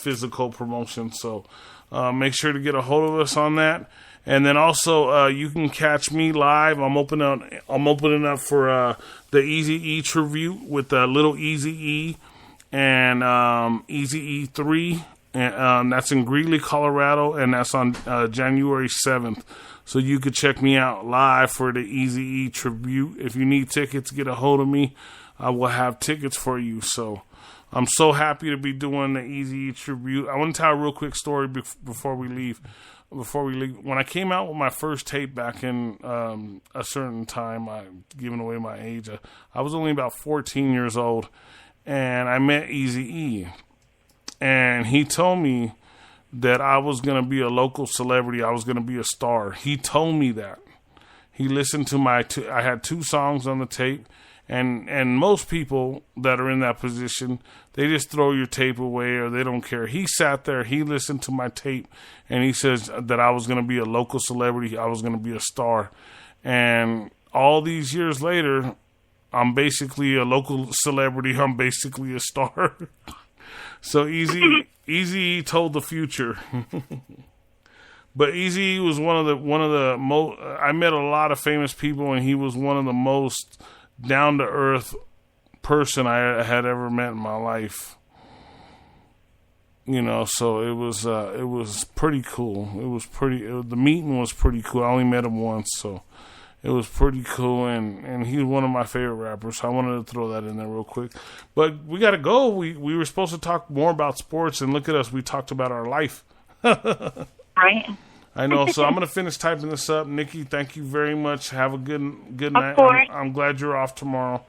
physical promotion. So make sure to get a hold of us on that. And then also you can catch me live. I'm opening up for the Easy E tribute with Little Easy E and Easy E3. And that's in Greeley, Colorado, and that's on January 7th. So you could check me out live for the Easy E tribute. If you need tickets, get a hold of me. I will have tickets for you. So I'm so happy to be doing the Easy E tribute. I want to tell a real quick story before we leave. When I came out with my first tape back in a certain time, I'm giving away my age. I was only about 14 years old, and I met Easy E. And he told me that I was going to be a local celebrity. I was going to be a star. He told me that. He listened to I had 2 songs on the tape. And most people that are in that position, they just throw your tape away or they don't care. He sat there, he listened to my tape, and he says that I was going to be a local celebrity. I was going to be a star. And all these years later, I'm basically a local celebrity. I'm basically a star. So Easy told the future. But Easy was one of the most. I met a lot of famous people, and he was one of the most down to earth person I had ever met in my life. You know, so it was pretty cool. The meeting was pretty cool. I only met him once, so it was pretty cool, and he's one of my favorite rappers. So I wanted to throw that in there real quick. But we got to go. We were supposed to talk more about sports, and look at us. We talked about our life. Right. I know. So I'm going to finish typing this up. Nikki, thank you very much. Have a good night. Of course. I'm glad you're off tomorrow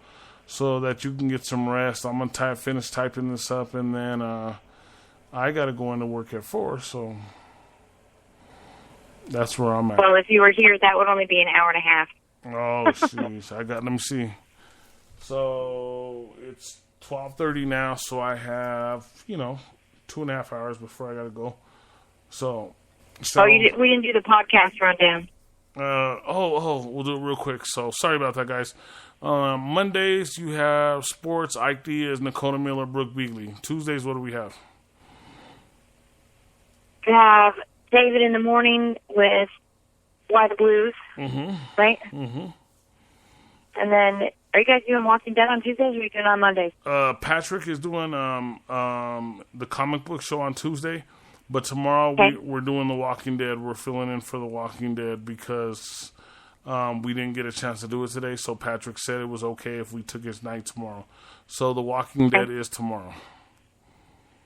so that you can get some rest. I'm going to finish typing this up, and then I got to go into work at 4, so that's where I'm at. Well, if you were here, that would only be an hour and a half. Oh, jeez. Let me see. So it's 12:30 now, so I have, 2.5 hours before I got to go. So we didn't do the podcast rundown. We'll do it real quick. So sorry about that, guys. Mondays you have sports, Ike Diaz, Nikona Miller, Brooke Beagley. Tuesdays, what do we have? We have David in the morning with Why the Blues, right? Mm-hmm. And then, are you guys doing Walking Dead on Tuesdays, or are you doing on Mondays? Patrick is doing the comic book show on Tuesday. But tomorrow we're doing The Walking Dead. We're filling in for The Walking Dead because we didn't get a chance to do it today. So Patrick said it was okay if we took his night tomorrow. So The Walking Dead is tomorrow.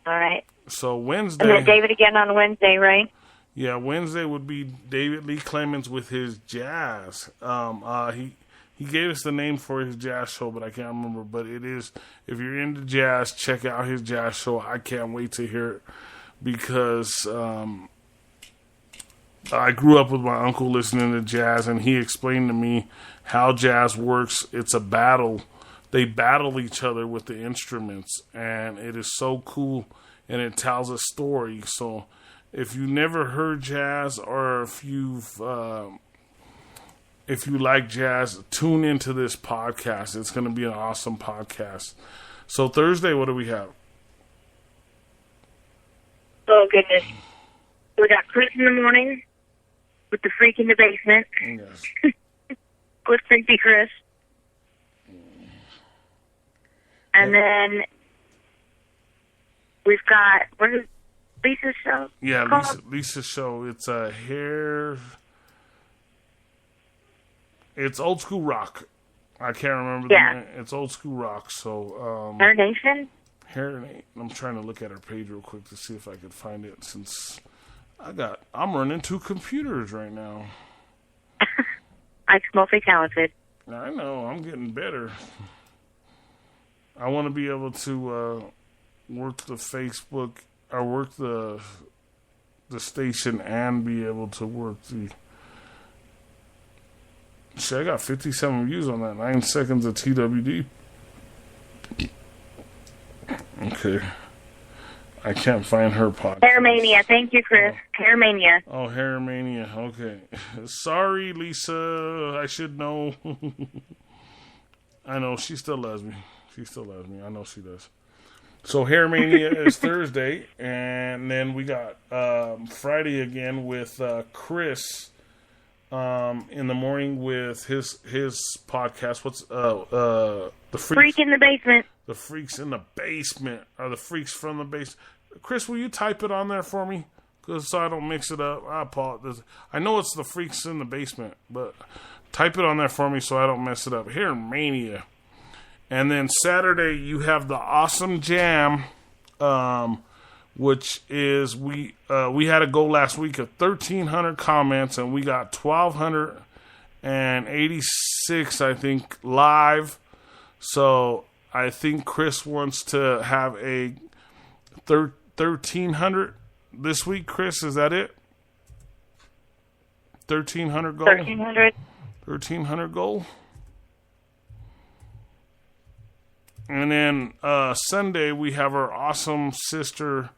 All right. So Wednesday. And then David again on Wednesday, right? Yeah, Wednesday would be David Lee Clemens with his jazz. He gave us the name for his jazz show, but I can't remember. But it is, if you're into jazz, check out his jazz show. I can't wait to hear it. Because I grew up with my uncle listening to jazz, and he explained to me how jazz works. It's a battle. They battle each other with the instruments, and it is so cool, and it tells a story. So if you never heard jazz, or if you like jazz, tune into this podcast. It's going to be an awesome podcast. So Thursday, what do we have? Oh, goodness. We got Chris in the morning with the freak in the basement. Yes. With Freaky Chris. And then we've got, what is Lisa's show? Yeah, Lisa's show. It's it's old school rock. I can't remember the name. It's old school rock. So Hair Nation? I'm trying to look at her page real quick to see if I could find it, since I'm running 2 computers right now. Ike's multi-talented. I know, I'm getting better. I want to be able to work the Facebook, or work the station, and be able to work the... Shit, I got 57 views on that. 9 seconds of TWD. Okay. I can't find her podcast. Hair Mania. Thank you, Chris. Hair Mania. Oh, Hair Mania. Okay. Sorry, Lisa. I should know. I know. She still loves me. I know she does. So Hair Mania is Thursday, and then we got Friday again with Chris in the morning with his podcast. What's the Freak in the Basement? The Freaks in the Basement, or the Freaks from the Basement. Chris, will you type it on there for me? Because so I don't mix it up. I apologize. I know it's the Freaks in the Basement, but type it on there for me so I don't mess it up. Hair Mania. And then Saturday, you have the Awesome Jam, which is, we had a goal last week of 1,300 comments, and we got 1,286, I think, live. So I think Chris wants to have a 1,300 this week. Chris, is that it? 1,300 goal? 1,300. 1,300 goal. And then Sunday we have our awesome sister.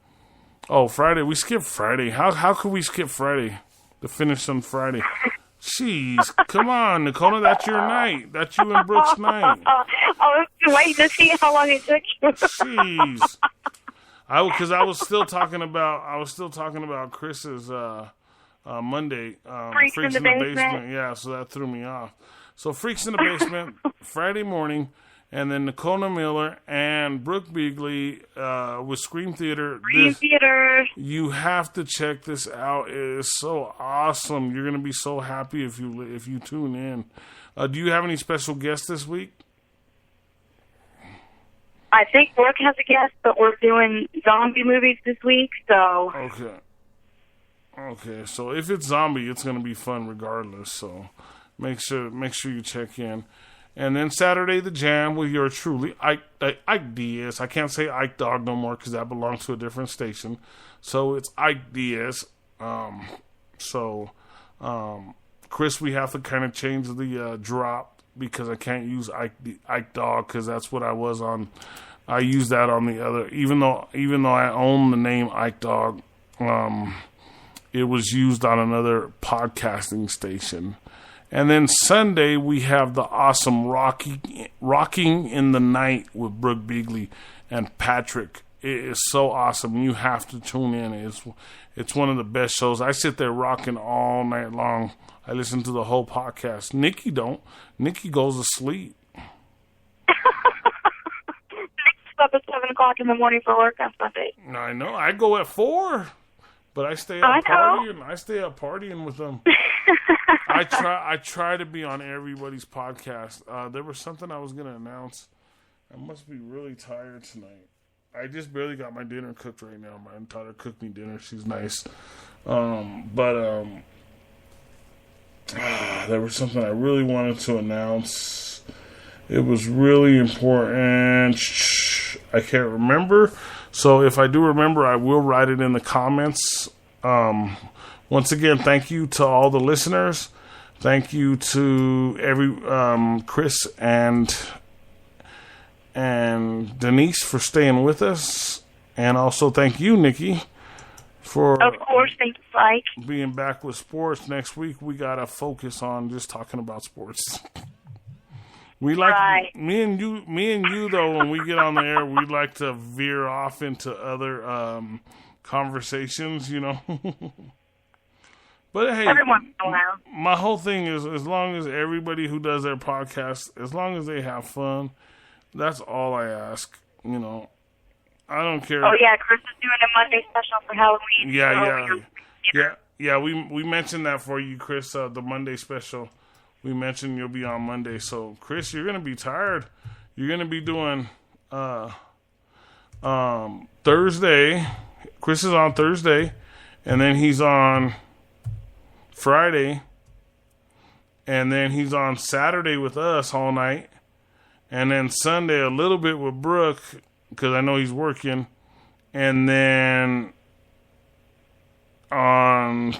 Oh, Friday. We skipped Friday. How could we skip Friday to finish on Friday? Jeez, come on, Nikona. That's your night. That's you and Brooke's night. I was waiting to see how long it took you. Jeez. Because I was still talking about Chris's Monday. Freaks in the Basement. Yeah, so that threw me off. So Freaks in the Basement, Friday morning. And then Nikona Miller and Brooke Beagley with Scream Theater. Theater. You have to check this out. It is so awesome. You're going to be so happy if you tune in. Do you have any special guests this week? I think Brooke has a guest, but we're doing zombie movies this week, so... Okay, so if it's zombie, it's going to be fun regardless. So make sure you check in. And then Saturday, the Jam with your truly Ike Diaz. I can't say Ike Dog no more because that belongs to a different station. So it's Ike Diaz. Chris, we have to kind of change the drop because I can't use Ike Dog because that's what I was on. I use that on the other. Even though I own the name Ike Dog, it was used on another podcasting station. And then Sunday, we have the awesome Rocking in the Night with Brooke Beagley and Patrick. It is so awesome. You have to tune in. It's one of the best shows. I sit there rocking all night long. I listen to the whole podcast. Nikki don't. Nikki goes to sleep. Nick's up at 7 o'clock in the morning for work on Sunday. I know. I go at 4. But I stay up partying. I stay up partying with them. I try to be on everybody's podcast. There was something I was going to announce. I must be really tired tonight. I just barely got my dinner cooked right now. My daughter cooked me dinner. She's nice. There was something I really wanted to announce. It was really important. I can't remember. So if I do remember, I will write it in the comments. Once again, thank you to all the listeners. Thank you to Chris and Denise for staying with us. And also thank you, Nikki, for of course, thank you, Mike. Being back with sports. Next week we gotta focus on just talking about sports. We like me and you though. When we get on the air, we like to veer off into other conversations, you know. But hey, every once in a while. My whole thing is, as long as everybody who does their podcast, as long as they have fun, that's all I ask. You know, I don't care. Oh yeah, Chris is doing a Monday special for Halloween. Yeah. We mentioned that for you, Chris. The Monday special. We mentioned you'll be on Monday. So, Chris, you're going to be tired. You're going to be doing Thursday. Chris is on Thursday. And then he's on Friday. And then he's on Saturday with us all night. And then Sunday a little bit with Brooke because I know he's working. And then on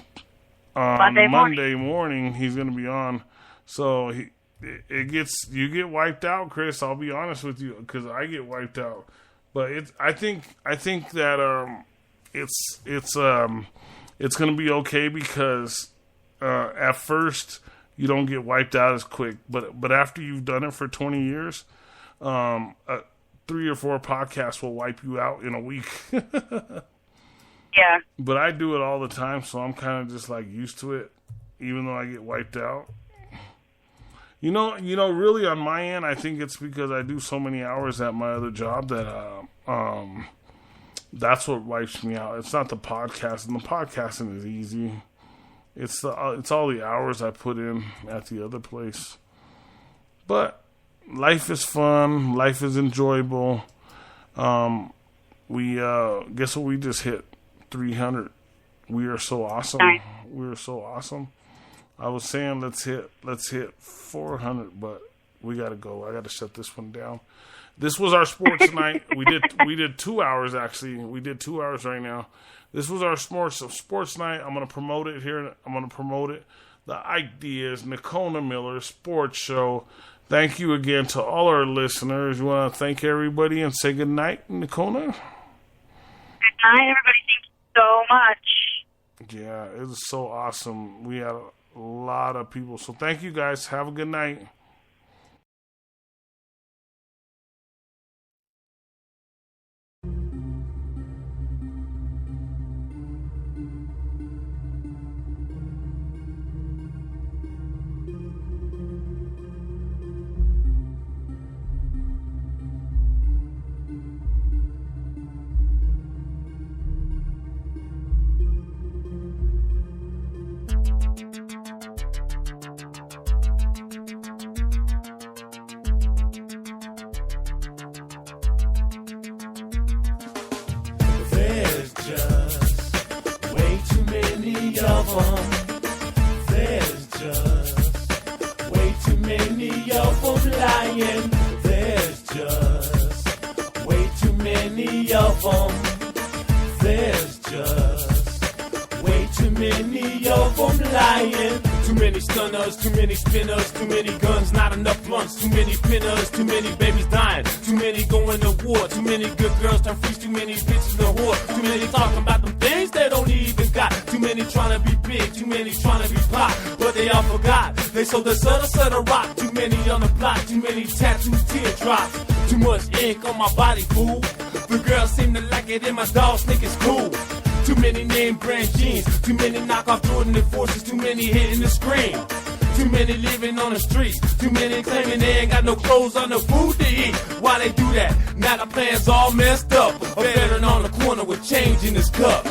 Monday morning he's going to be on. So you get wiped out, Chris. I'll be honest with you, because I get wiped out. But I think that it's going to be okay because at first you don't get wiped out as quick, but after you've done it for 20 years, 3 or 4 podcasts will wipe you out in a week. Yeah. But I do it all the time, so I'm kind of just like used to it, even though I get wiped out. You know, really on my end, I think it's because I do so many hours at my other job that that's what wipes me out. It's not the podcasting. The podcasting is easy. It's all the hours I put in at the other place. But life is fun. Life is enjoyable. We guess what we just hit? 300. We are so awesome. Nice. We are so awesome. I was saying let's hit 400, but we gotta go. I gotta shut this one down. This was our sports night. We did 2 hours actually. We did 2 hours right now. This was our sports night. I'm gonna promote it here. I'm gonna promote it. The IKE DIAZ Nikona Miller Sports Show. Thank you again to all our listeners. We want to thank everybody and say good night, Nikona. Good night, everybody. Thank you so much. Yeah, it was so awesome. We had a lot of people. So thank you guys. Have a good night. There's just way too many of them lying. Too many stunners, too many spinners, too many guns, not enough blunts. Too many pinners, too many babies dying. Too many going to war, too many good girls turn freaks, too many bitches to whore. Too many talking about them things they don't even got. Too many trying to be big, too many trying to be pop, but they all forgot. They sold the set of rock. Too many on the block, too many tattooed teardrops. Too much ink on my body, fool. The girls seem to like it and my dogs think it's cool. Too many name brand jeans, too many knockoff Jordan Enforcers, too many hitting the screen. Too many living on the streets, too many claiming they ain't got no clothes or no food to eat. Why they do that? Now the plan's all messed up. A veteran on the corner with change in his cup.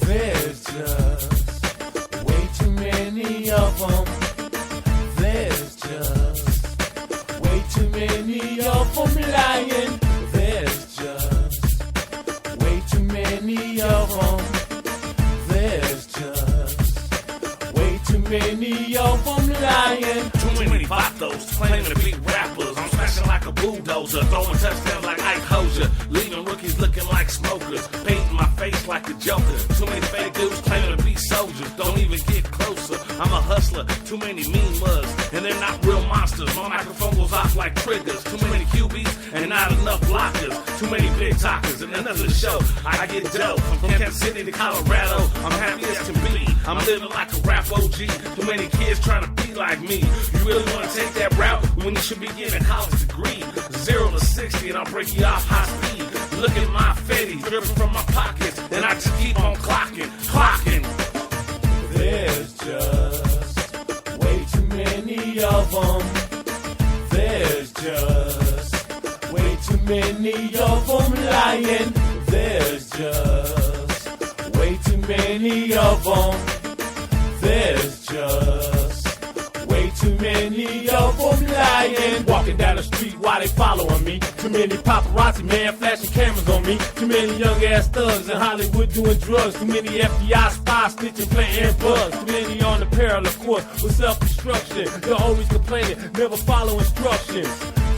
There's just way too many of them. There's just way too many of them lying. There's just way too many of them. There's just way too many of them lying. Too many vatos claiming to be rappers. I'm smashing like a bulldozer, throwing touchdowns like Ike Hosier, leaving rookies looking like smokers, painting my face like the Joker. Too many fake dudes claiming to be soldiers, don't even get closer. I'm a hustler, too many mean mugs, and they're not real monsters. My microphone goes off like triggers. Too many QBs and not enough blockers. Too many big talkers and another show. I get dope from Kansas City to Colorado. I'm happy as can be. I'm living like a rap OG. Too many kids trying to be like me. You really want to take that route when you should be getting a college degree? 0 to 60 and I'll break you off high speed. Look at my fetty dripping from my pockets, and I just keep on clocking. There's just way too many of them. There's just way too many of them lying. There's just way too many of them. There's just way too many of them lying. Walking down the street while they following me. Too many paparazzi, man, flashing cameras on me. Too many young ass thugs in Hollywood doing drugs. Too many FBI spies snitching, playing bugs. Too many on the parallel course with self-destruction. They're always complaining, never follow instructions.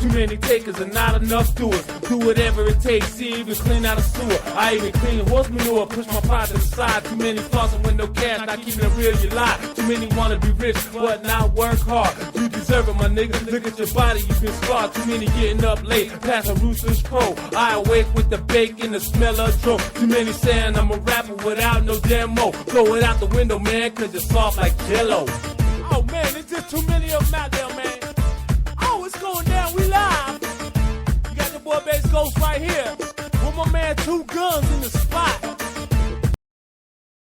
Too many takers and not enough doers. Do whatever it takes, see, even clean out a sewer. I even clean horse manure, push my pride to the side. Too many flossing with no cash, not keeping it real, you lie. Too many wanna be rich, but not work hard. You deserve it, my nigga. Look at your body, you been scarred. Too many getting up late, past a rooster's crow. I awake with the bacon, the smell of dope. Too many saying I'm a rapper without no demo. Throw it out the window, man, cause you're soft like jello. Oh man, it's just too many of them out there, man. Oh, it's going down, we live. You got the boy Bass Ghost right here with my man Two Guns in the spot.